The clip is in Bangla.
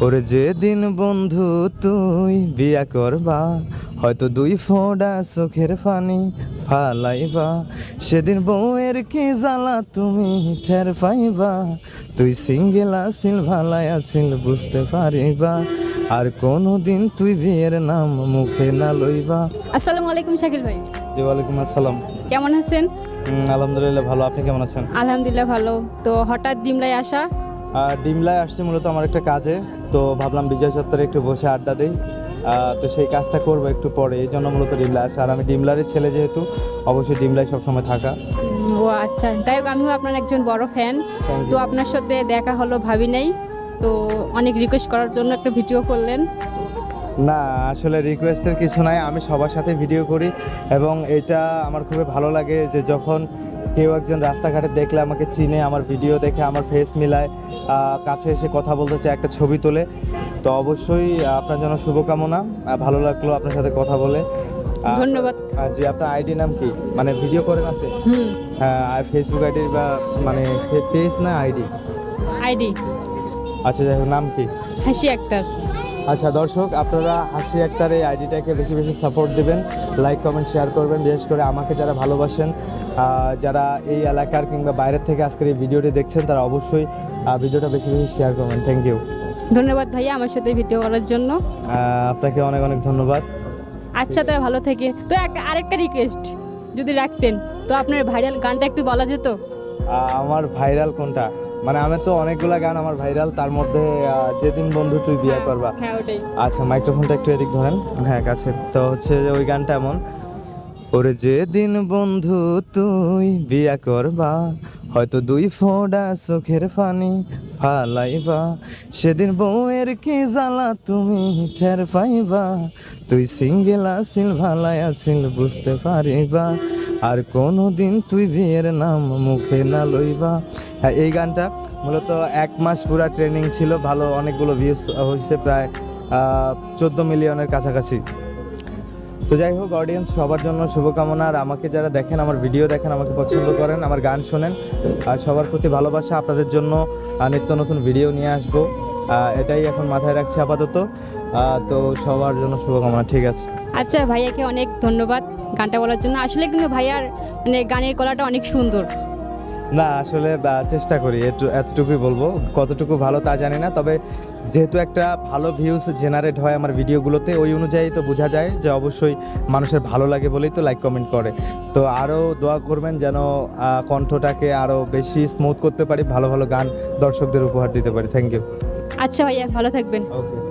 ওরে যেদিন বন্ধু তুই বিয়া করবা, হয়তো 2 ফোঁটা চোখের পানি ফালাইবা, সেদিন বউয়ের কি জ্বালা তুমি ঠের পাইবা। তুই সিঙ্গেল আসিল ভালাই আসিল বুঝতে পারিবা, আর কোনোদিন তুই বিয়ের নাম মুখে না লইবা। আসসালামু আলাইকুম শাকিল ভাই, জি ওয়ালাইকুম আসসালাম। কেমন আছেন? আলহামদুলিল্লাহ ভালো, আপনি কেমন আছেন? আলহামদুলিল্লাহ ভালো। তো হঠাৎ ডিমলাই আসা? ডিমলায় আসছি মূলত আমার একটা কাজে, তো ভাবলাম বিজয় চত্বরে একটু বসে আড্ডা দিই। তো সেই কাজটা করবো একটু পরে, এই জন্য মূলত ডিমলা আসা। আর আমি ডিমলারের ছেলে যেহেতু অবশ্যই ডিমলায় সবসময় থাকা। ও আচ্ছা, যাই হোক আমিও আপনার একজন বড় ফ্যান। Thank you. তো আপনার সাথে দেখা হলো ভাবি নাই, তো অনেক রিকোয়েস্ট করার জন্য একটা ভিডিও করলেন। না আসলে রিকোয়েস্টের কিছু নাই, আমি সবার সাথে ভিডিও করি এবং এটা আমার খুবই ভালো লাগে যে যখন কেউ একজন রাস্তাঘাটে দেখলে আমাকে চিনে, আমার ভিডিও দেখে আমার ফেস মিলায়, কাছে এসে কথা বলতে চায়, একটা ছবি তোলে। তো অবশ্যই আপনার জন্য শুভকামনা। ভালো লাগলো আপনার সাথে কথা বলে। ধন্যবাদ। জি, আপনার আইডি নাম কি? মানে ভিডিও করেন আপনি? হ্যাঁ, আর ফেসবুক আইডি বা মানে পেজ না আইডি? আইডি আচ্ছা, যাই হোক, নাম কি? হাসি আক্তার। আচ্ছা দর্শক, আপনারা হাসি আক্তার এই আইডিটাকে বেশি বেশি সাপোর্ট দেবেন, লাইক কমেন্ট শেয়ার করবেন। বিশেষ করে আমাকে যারা ভালোবাসেন, যারা এই এলাকার কিংবা বাইরের থেকে আজকের এই ভিডিওটি দেখছেন, তারা অবশ্যই ভিডিওটা বেশি বেশি শেয়ার করবেন। Thank you. ধন্যবাদ ভাইয়া আমার সাথে ভিডিও করার জন্য। আপনাকে অনেক অনেক ধন্যবাদ। আচ্ছা তাই ভালো থেকে। তো আরেকটা রিকোয়েস্ট যদি রাখতেন, তো আপনার ভাইরাল গানটা একটু বলা যেত। আমার ভাইরাল কোনটা? মানে আমি তো অনেকগুলা গান আমার ভাইরাল, তার মধ্যে যেদিন বন্ধু তুই বিয়ে করবা। হ্যাঁ ওটাই। আচ্ছা, মাইক্রোফোনটা একটু এদিক ধরেন। হ্যাঁ, কাছে। তো হচ্ছে যে ওই গানটা এমন: ওরে যেদিন বন্ধু তুই বিয়া করবা, হয়তো 2 ফোঁটা চোখের পানি ফালাইবা, সেদিন বউয়ের কি জ্বালা তুমি ঠের পাইবা। তুই সিঙ্গেল আসিল ভালাই আসিল বুঝতে পারিবা, আর কোনোদিন তুই বিয়ের নাম মুখে না লইবা। হ্যাঁ, এই গানটা মূলত 1 মাস পুরা ট্রেনিং ছিল, ভালো অনেকগুলো ভিউজ হয়েছে, প্রায় 14 মিলিয়নের কাছাকাছি। তো যাই হোক, অডিয়েন্স সবার জন্য শুভকামনা। আর আমাকে যারা দেখেন, আমার ভিডিও দেখেন, আমাকে পছন্দ করেন, আমার গান শোনেন, আর সবার প্রতি ভালোবাসা। আপনাদের জন্য নিত্য নতুন ভিডিও নিয়ে আসবো, এটাই এখন মাথায় রাখছি আপাতত। তো সবার জন্য শুভকামনা। ঠিক আছে। আচ্ছা ভাইয়াকে অনেক ধন্যবাদ গানটা বলার জন্য। আসলে কিন্তু ভাইয়ার মানে গানের গলাটা অনেক সুন্দর। না আসলে চেষ্টা করি, এতটুকুই বলবো। কতটুকু ভালো তা জানি না, তবে যেহেতু একটা ভালো ভিউজ জেনারেট হয় আমার ভিডিওগুলোতে, ওই অনুযায়ী তো বোঝা যায় যে অবশ্যই মানুষের ভালো লাগে বলেই তো লাইক কমেন্ট করে। তো আরও দোয়া করবেন যেন কণ্ঠটাকে আরও বেশি স্মুথ করতে পারি, ভালো ভালো গান দর্শকদের উপহার দিতে পারি। Thank you. আচ্ছা ভাইয়া ভালো থাকবেন। ওকে।